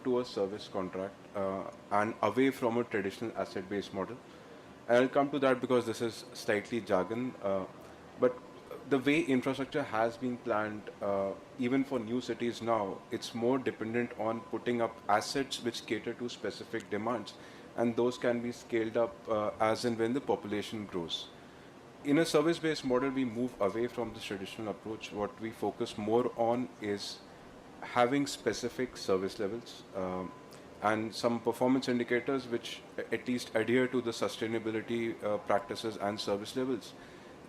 to a service contract and away from a traditional asset-based model. And I'll come to that because this is slightly jargon. But the way infrastructure has been planned, even for new cities now, it's more dependent on putting up assets which cater to specific demands, and those can be scaled up as and when the population grows. In a service-based model, we move away from this traditional approach. What we focus more on is having specific service levels and some performance indicators which at least adhere to the sustainability practices and service levels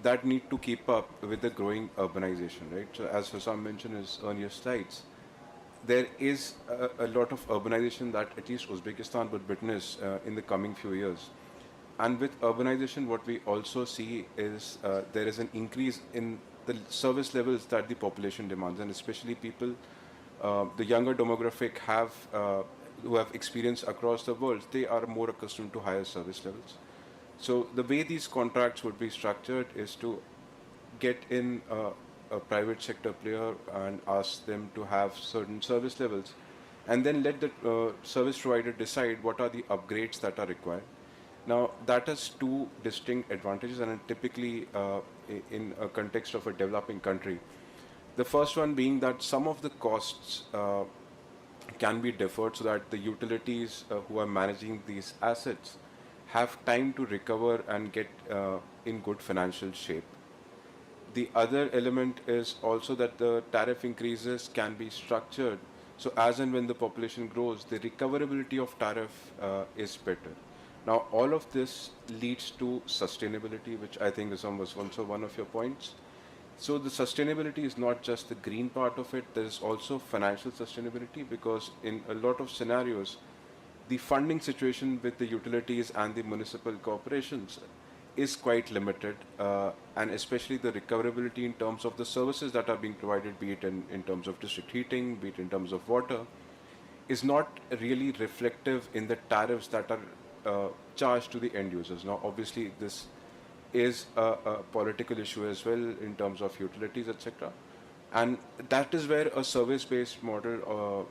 that need to keep up with the growing urbanization, right? So as Hussam mentioned in his earlier slides, there is a lot of urbanization that at least Uzbekistan would witness in the coming few years. And with urbanization, what we also see is there is an increase in the service levels that the population demands, and especially people, the younger demographic who have experience across the world, they are more accustomed to higher service levels. So the way these contracts would be structured is to get in a private sector player and ask them to have certain service levels, and then let the service provider decide what are the upgrades that are required. Now, that has two distinct advantages, and typically in a context of a developing country. The first one being that some of the costs can be deferred so that the utilities who are managing these assets have time to recover and get in good financial shape. The other element is also that the tariff increases can be structured so as and when the population grows, the recoverability of tariff is better. Now, all of this leads to sustainability, which I think was also one of your points. So the sustainability is not just the green part of it, there is also financial sustainability, because in a lot of scenarios, the funding situation with the utilities and the municipal corporations is quite limited, and especially the recoverability in terms of the services that are being provided, be it in terms of district heating, be it in terms of water, is not really reflective in the tariffs that are charged to the end users. Now, obviously, this is a political issue as well in terms of utilities, etc. And that is where a service-based model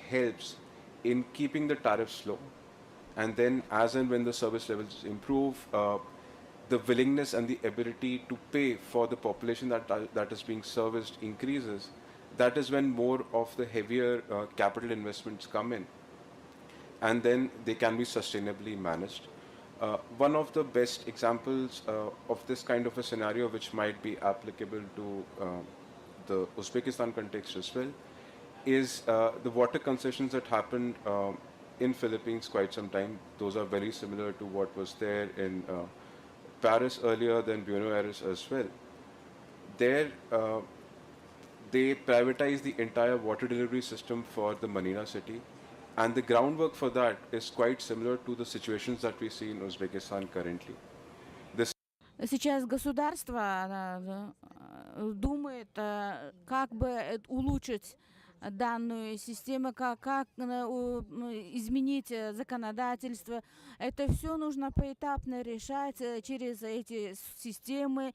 helps in keeping the tariffs low. And then, as and when the service levels improve, the willingness and the ability to pay for the population that is being serviced increases. That is when more of the heavier capital investments come in, and then they can be sustainably managed. One of the best examples of this kind of a scenario, which might be applicable to the Uzbekistan context as well, is the water concessions that happened in Philippines quite some time. Those are very similar to what was there in Paris earlier, then Buenos Aires as well. There, they privatized the entire water delivery system for the Manila city, and the groundwork for that is quite similar to the situations that we see in Uzbekistan currently. This Сейчас государство думает, как бы улучшить данную систему, как изменить законодательство. Это все нужно поэтапно решать через эти системы.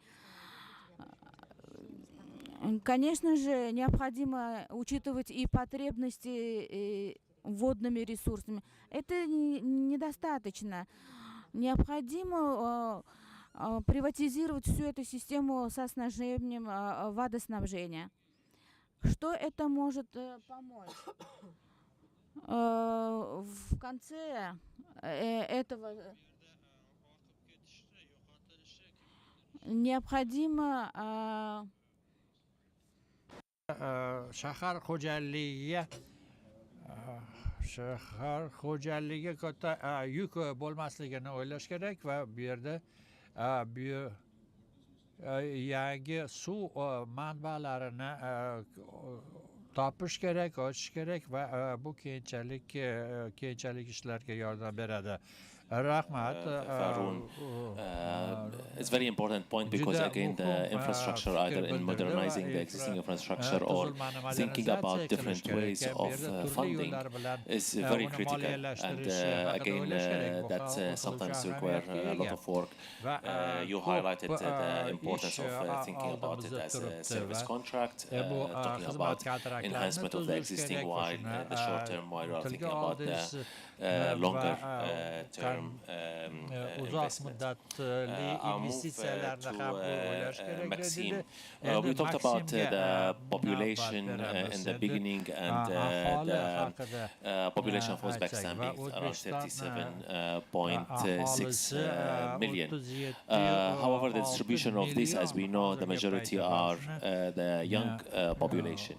Конечно же, необходимо учитывать и потребности водными ресурсами. Это недостаточно. Необходимо приватизировать всю эту систему со снабжением водоснабжения. Что это может помочь? В конце этого необходимо shahar xo'jaligiga katta yuk bo'lmasligini o'ylash kerak va bu yerda yangi suv manbalarini topish kerak, ochish kerak va bu keyinchalik ishlarga yordam beradi. Rahmat. Varun. It's a very important point because again the infrastructure, either in modernizing the existing infrastructure or thinking about different ways of funding is very critical, and again that sometimes require a lot of work. You highlighted the importance of thinking about it as a service contract, talking about enhancement of the existing while the short term, while you are thinking about the longer term investment. I'll move to Maxime. We talked about the population in the beginning and the population of Uzbekistan being around 37.6 million. However, the distribution of this, as we know, the majority are the young population.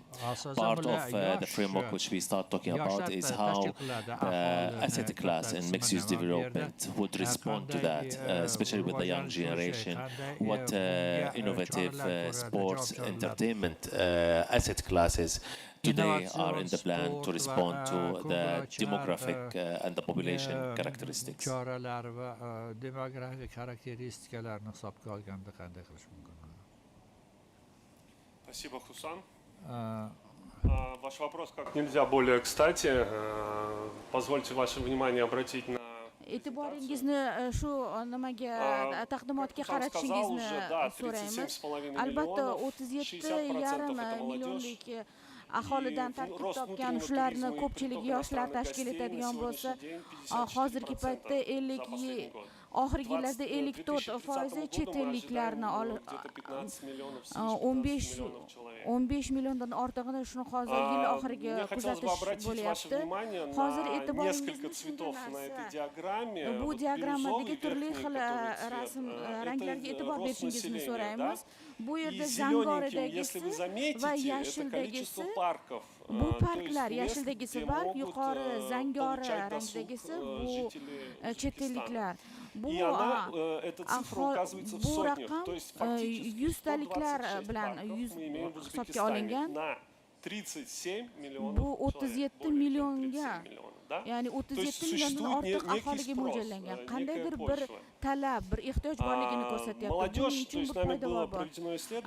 Part of the framework which we start talking about is how the asset class and mixed-use development would respond to that, especially with the young generation. What innovative sports, entertainment asset classes today are in the plan to respond to the demographic and the population characteristics? Спасибо, Хусан. Ваш вопрос как нельзя более кстати. Позвольте ваше внимание обратить на E'tiboringizni shu nimaga taqdimotga qaratishingizni so'raymiz. Albatta 37,5 millionlik aholidan tarkib topgan shularni ko'pchiligi yoshlar tashkil etadigan bo'lsa, hozirgi paytda oxirgi yillarda 54% chet elliklarni 15 milliondan ortig'ini shuni hozir yil oxiriga kuzatish bo'lyapti. Hozir e'tiboringizni bu diagrammadagi turli xil ranglarga e'tibor berishingizni so'raymiz. Bu yerda zangoridagisi va yashildagisi bu parklar, yashildagisi park, yuqori zangori rangdagisi bu chet elliklar. Bu raqam 100taliklar bilan hisobga olingan. Bu 37 millionga, ya'ni 37 milliondan ortiq aholiga mo'ljallangan. Qandaydir bir talab, bir ehtiyoj borligini ko'rsatyapti. Buning uchun bir poydevor bor.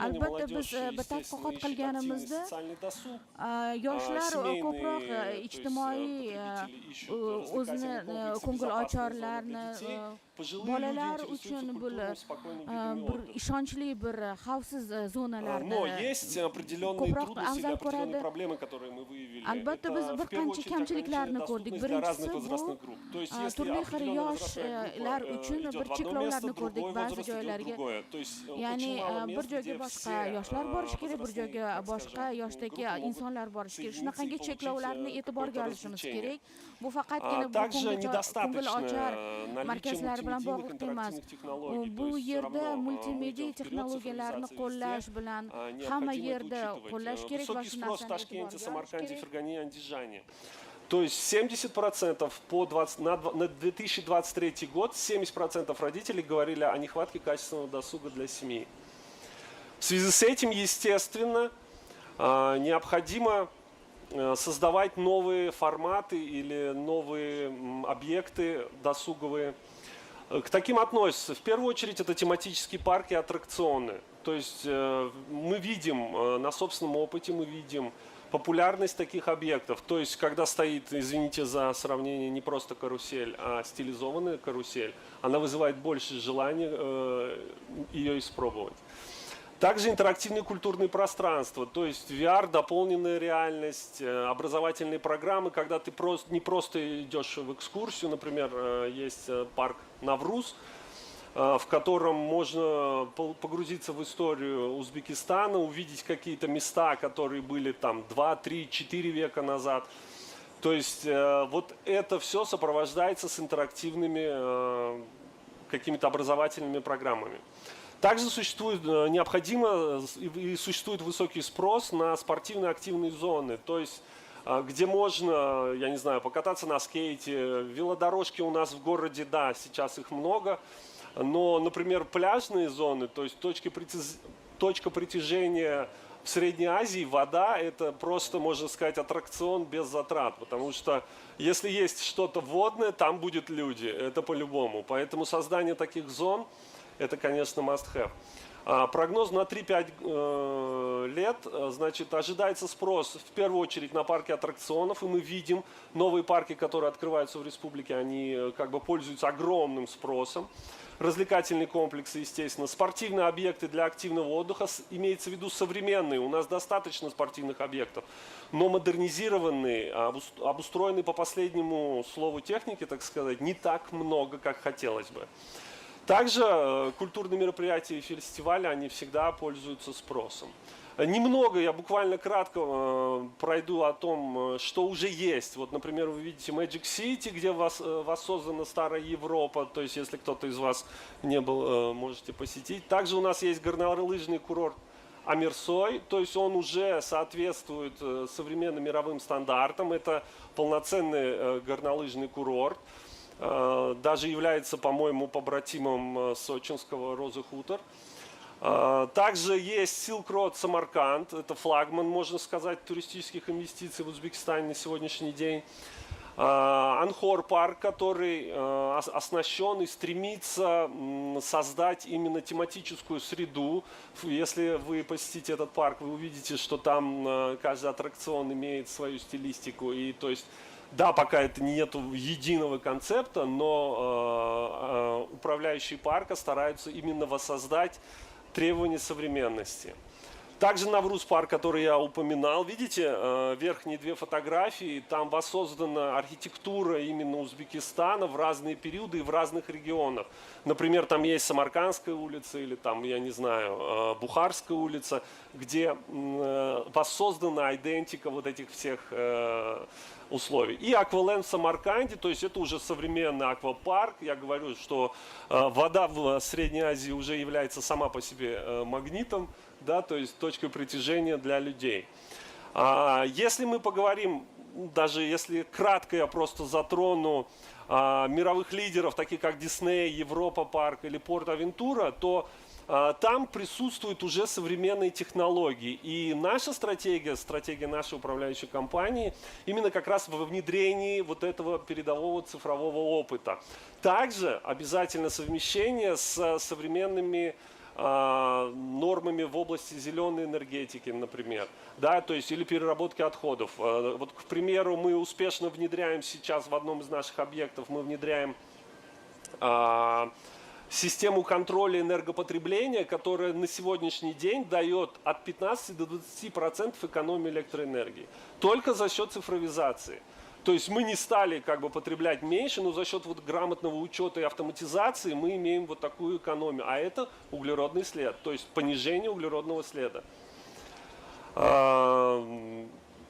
Albatta biz bir tadqiqot qilganimizda yoshlar ko'proq ijtimoiy o'zini ko'ngilochorlarni, bolalar uchun bir ishonchli, bir xavfsiz zonalarni ko'proq afzal ko'radi. Albatta biz bir qancha kamchiliklarni ko'rdik. Birinchisi bu turli xil yoshlar uchun bir cheklovlarni ko'rdik ba'zi joylarga. Ya'ni bir joyga boshqa yoshlar borishi kerak, bir joyga boshqa yoshdagi insonlar borishi kerak. Shunaqangi cheklovlarni e'tiborga olishimiz kerak. Bu faqatgina ko'ngilochar markazlar bilan bog'liq emas. Bu yerda multimedia texnologiyalarni qo'llash bilan hamma yerda qo'llash kerak va shu narsani То есть 70% на 2023 год 70% родителей говорили о нехватке качественного досуга для семьи. В связи с этим, естественно, необходимо создавать новые форматы или новые объекты досуговые. К таким относятся, в первую очередь, это тематические парки и аттракционы. То есть мы видим, на собственном опыте мы видим популярность таких объектов. То есть когда стоит, извините за сравнение, не просто карусель, а стилизованная карусель, она вызывает больше желания ее испробовать. Также интерактивные культурные пространства, то есть VR, дополненная реальность, образовательные программы, когда ты не просто идешь в экскурсию, например, есть парк Навруз, в котором можно погрузиться в историю Узбекистана, увидеть какие-то места, которые были там 2, 3, 4 века назад. То есть вот это все сопровождается с интерактивными какими-то образовательными программами. Также существует существует высокий спрос на спортивные активные зоны, то есть где можно, я не знаю, покататься на скейте. Велодорожки у нас в городе, да, сейчас их много, но, например, пляжные зоны, то есть точка притяжения в Средней Азии вода – это просто, можно сказать, аттракцион без затрат, потому что если есть что-то водное, там будут люди, это по-любому. Поэтому создание таких зон – это, конечно, must-have. Прогноз на 3-5 лет, значит, ожидается спрос в первую очередь на парки аттракционов, и мы видим новые парки, которые открываются в республике, они как бы пользуются огромным спросом. Развлекательные комплексы, естественно, спортивные объекты для активного отдыха, имеется в виду современные, у нас достаточно спортивных объектов, но модернизированные, обустроенные по последнему слову техники, так сказать, не так много, как хотелось бы. Также культурные мероприятия и фестивали, они всегда пользуются спросом. Немного, я буквально кратко пройду о том, что уже есть. Вот, например, вы видите Magic City, где воссоздана старая Европа. То есть, если кто-то из вас не был, можете посетить. Также у нас есть горнолыжный курорт Амерсой. То есть, он уже соответствует современным мировым стандартам. Это полноценный горнолыжный курорт. Даже является, по-моему, побратимом сочинского Розы Хутор. Также есть Silk Road Самарканд, это флагман, можно сказать, туристических инвестиций в Узбекистане на сегодняшний день. Анхор парк, который оснащен и стремится создать именно тематическую среду. Если вы посетите этот парк, вы увидите, что там каждый аттракцион имеет свою стилистику. И то есть, да, пока это нету единого концепта, но управляющие парка стараются именно воссоздать требования современности. Также Навруз парк, который я упоминал, видите, верхние две фотографии, там воссоздана архитектура именно Узбекистана в разные периоды и в разных регионах. Например, там есть Самаркандская улица или там, я не знаю, Бухарская улица, где воссоздана идентика вот этих всех условий. И акваленд в Самарканде, то есть это уже современный аквапарк. Я говорю, что вода в Средней Азии уже является сама по себе магнитом, да, то есть точкой притяжения для людей. Если мы поговорим, даже если кратко я просто затрону мировых лидеров, таких как Дисней, Европа парк или Порт-Авентура, то там присутствуют уже современные технологии. И наша стратегия, стратегия нашей управляющей компании, именно как раз во внедрении вот этого передового цифрового опыта. Также обязательно совмещение с современными нормами в области зеленой энергетики, например, да, то есть или переработки отходов. Вот, к примеру, мы успешно внедряем сейчас в одном из наших объектов, мы внедряем систему контроля энергопотребления, которая на сегодняшний день дает от 15 до 20% экономии электроэнергии. Только за счет цифровизации. То есть мы не стали как бы потреблять меньше, но за счет вот грамотного учета и автоматизации мы имеем вот такую экономию. А это углеродный след, то есть понижение углеродного следа.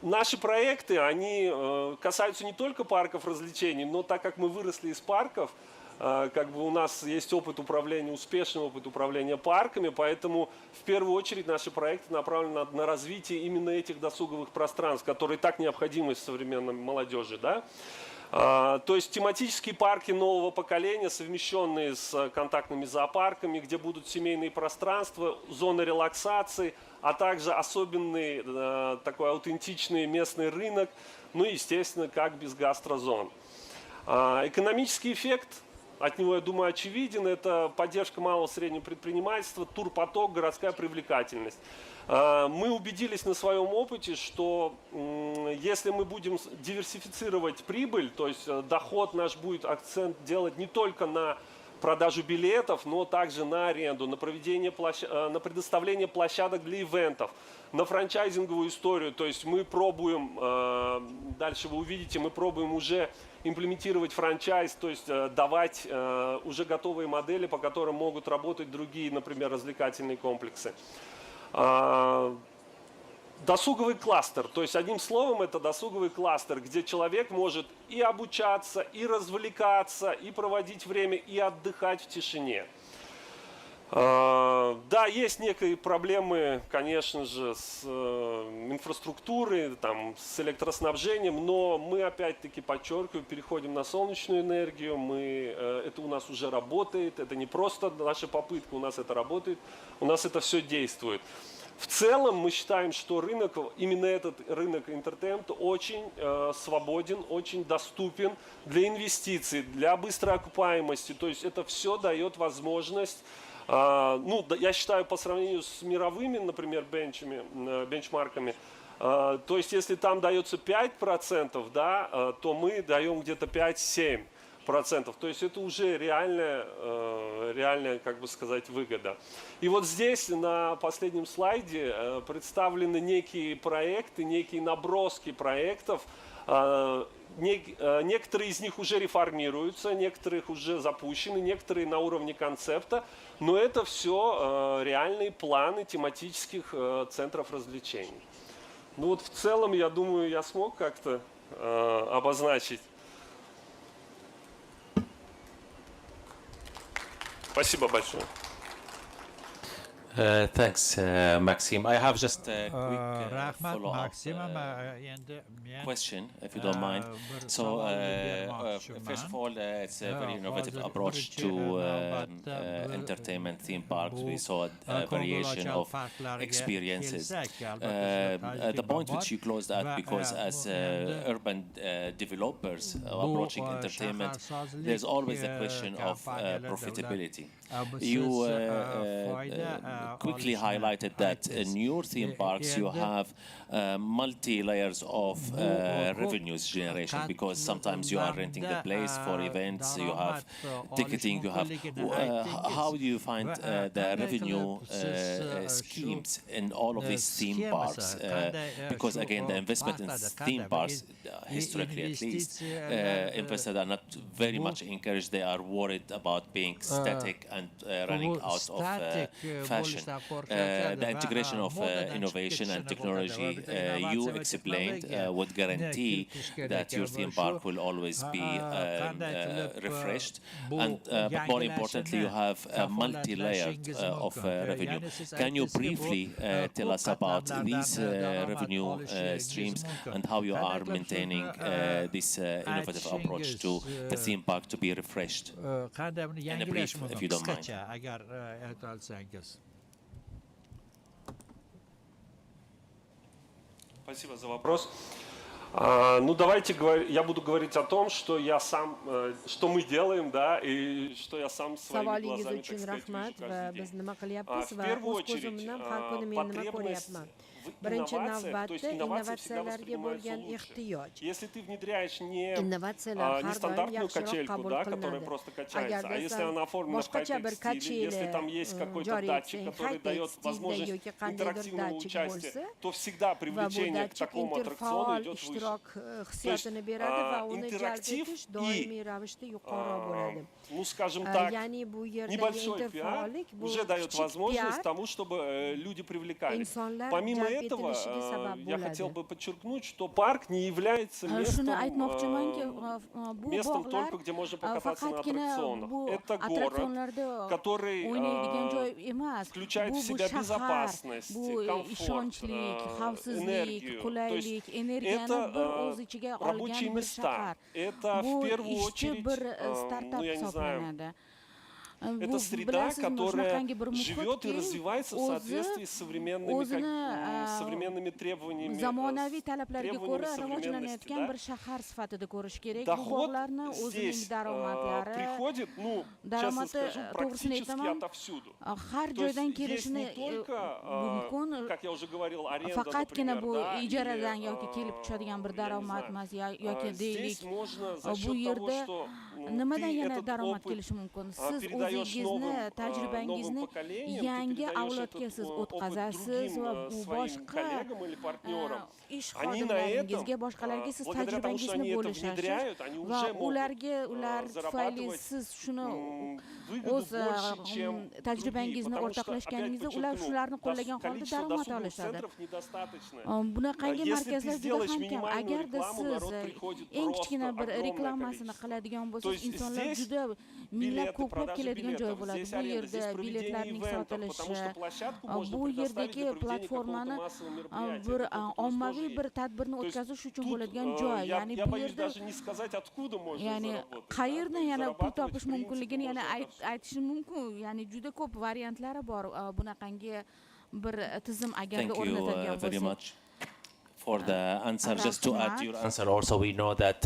Наши проекты, они касаются не только парков развлечений, но так как мы выросли из парков, как бы у нас есть опыт управления, успешный опыт управления парками, поэтому в первую очередь наши проекты направлены на развитие именно этих досуговых пространств, которые так необходимы современной молодежи. Да? То есть тематические парки нового поколения, совмещенные с контактными зоопарками, где будут семейные пространства, зоны релаксации, а также особенный такой аутентичный местный рынок, ну и, естественно, как без гастрозон. Экономический эффект от него, я думаю, очевиден. Это поддержка малого и среднего предпринимательства, турпоток, городская привлекательность. Мы убедились на своем опыте, что если мы будем диверсифицировать прибыль, то есть доход наш будет акцент делать не только на продажу билетов, но также на аренду, на предоставление площадок для ивентов, на франчайзинговую историю. То есть мы пробуем, дальше вы увидите, мы пробуем уже имплементировать франчайз, то есть давать уже готовые модели, по которым могут работать другие, например, развлекательные комплексы. Досуговый кластер, то есть одним словом это досуговый кластер, где человек может и обучаться, и развлекаться, и проводить время, и отдыхать в тишине. Да, есть некие проблемы, конечно же, с инфраструктурой, там, с электроснабжением, но мы опять-таки, подчеркиваю, переходим на солнечную энергию, это у нас уже работает, это не просто наша попытка, у нас это работает, у нас это все действует. В целом мы считаем, что рынок, именно этот рынок интертеймента очень свободен, очень доступен для инвестиций, для быстрой окупаемости. То есть это все дает возможность, ну, я считаю, по сравнению с мировыми, например, бенчмарками, то есть если там дается 5%, да, то мы даем где-то 5-7%. То есть это уже реальная, как бы сказать, выгода. И вот здесь на последнем слайде представлены некие проекты, некие наброски проектов. Некоторые из них уже реформируются, некоторых уже запущены, некоторые на уровне концепта. Но это все реальные планы тематических центров развлечений. Ну вот в целом, я думаю, я смог как-то обозначить. Спасибо большое. Thanks, Maxim. I have just a quick follow-up question, if you don't mind. So, first of all, it's a very innovative approach to entertainment theme parks. We saw a variation of experiences. The point which you closed at, because as urban developers approaching entertainment, there's always a question of profitability. You quickly highlighted that in your theme parks you have multi-layers of revenues generation, because sometimes you are renting the place for events, you have ticketing, you have how do you find the revenue schemes in all of these theme parks, because again the investment in theme parks, historically at least, investors are not very much encouraged. They are worried about being static and running out of fashion. The integration of innovation and technology you explained would guarantee that your theme park will always be refreshed, and but more importantly, you have a multi-layered of revenue. Can you briefly tell us about these revenue streams and how you are maintaining this innovative approach to the theme park to be refreshed? In a brief, if you don't mind. Спасибо за вопрос. Ну, давайте я буду говорить о том, что я сам, что мы делаем, да, и что я сам своими глазами, так сказать, вижу каждый день. В первую очередь, потребность birinchi navbatda innovatsiyalarga bo'lgan ehtiyoj. Нестандартную качельку, да, которая просто качается, а если она оформлена в хай-тек стиле, если там есть какой-то датчик, который дает возможность интерактивного участия, то всегда привлечение к такому аттракциону идет выше. То есть интерактив и, ну скажем так, небольшой пиар уже дает возможность тому, чтобы люди привлекались. Помимо этого, я хотел бы подчеркнуть, что парк не является местом только, где можно покататься на аттракционах. Это город, который включает в себя безопасность, комфорт, энергию. То есть это рабочие места. Это в первую очередь, ну я не знаю, это среда, которая живет и развивается в соответствии с современными требованиями современности. Да? Доход здесь приходит, ну, честно скажу, практически отовсюду. То есть есть не только, как я уже говорил, аренда, например, да, или, здесь можно за счет того, что ты этот опыт o'zingizni tajribangizni yangi avlodga siz o'tkazasiz va bu boshqa ish xodimlaringizga, boshqalarga siz tajribangizni bo'lishasiz va ular tufayli siz shuni o'z tajribangizni o'rtoqlashganingizda ular shularni qo'llagan holda daromad olishadi. Bunaqangi markazlar juda ham kam. Agarda siz eng kichkina bir reklamasini qiladigan bo'lsangiz, insonlar juda minglab ko'plab keladigan joy bo'ladi. Bu yerda biletlarning sotilishi, bu yerdagi platformani bir ommaviy bir tadbirni o'tkazish uchun bo'ladigan joy. Ya'ni bu yerda ya'ni qayerdan yana pul topish mumkinligini yana aytishim mumkin. Ya'ni juda ko'p variantlari bor bunaqangi bir tizim agarda Thank you o'rnatilgan very bo'lsa. much for the answer. Just to add to your Rahmat. answer, also we know that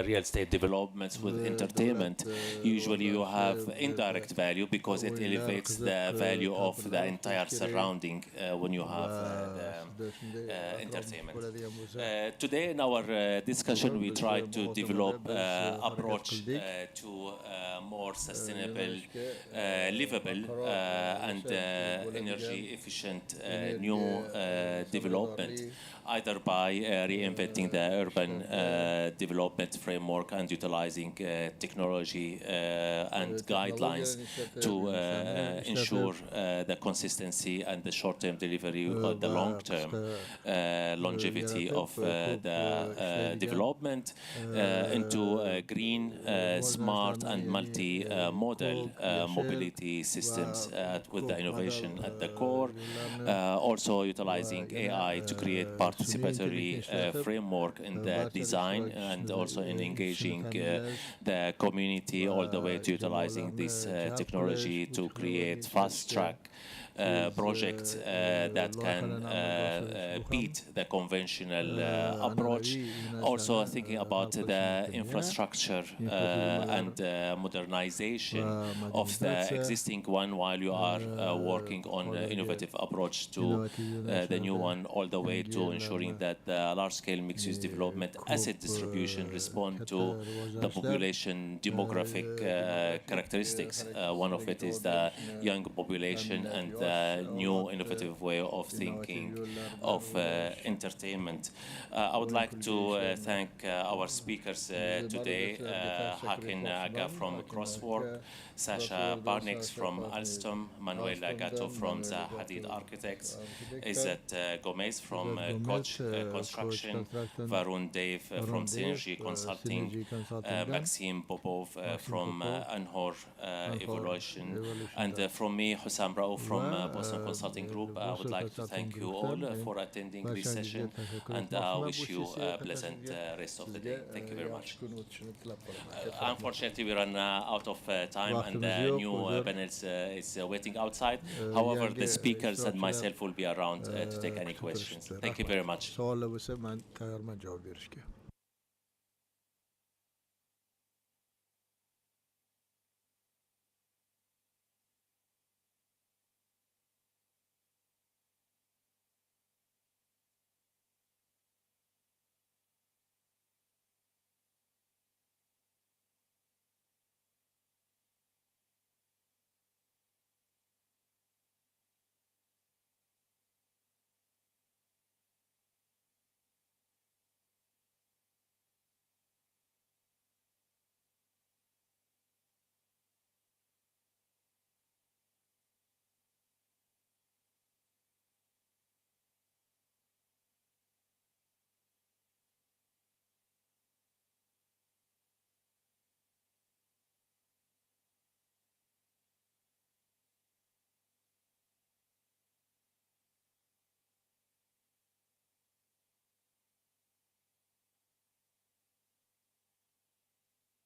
real estate developments with entertainment, usually you have indirect value because it elevates the value of the entire surrounding when you have the entertainment. Today in our discussion, we try to develop approach to more sustainable, livable, and energy efficient new development, either by reinventing the urban development framework and utilizing technology and guidelines to ensure the consistency and the short-term delivery or the long-term longevity of the development into green, smart and multi-modal mobility systems with the innovation at the core. Also utilizing AI to create participatory framework in the design and also in engaging the community all the way to utilizing this technology to create fast-track projects that can beat the conventional approach. Also thinking about the infrastructure and modernization of the existing one while you are working on innovative approach to the new one, all the way to ensuring that the large-scale mixed-use development asset distribution respond to the population demographic characteristics. One of it is the young population and the new innovative way of thinking of entertainment. I would like to thank our speakers today, Hakin Aga from Crosswork, Sasha Barnix from Alstom, Manuel Agato from the Hadid Architects, Izzat Gomez from Koch Construction, Varun Dave from Synergy Consulting, Maxime Popov from Anhor Evolution, and from me, Hussam Rao from Boston Consulting Group. I would like to thank you all for attending this session, and I wish you a pleasant rest of the day. Thank you very much. Unfortunately, we run out of time, and the new panels is waiting outside. However, the speakers and myself will be around to take any questions. Thank you very much. Sağ olun, ben tayarman cevap verişke.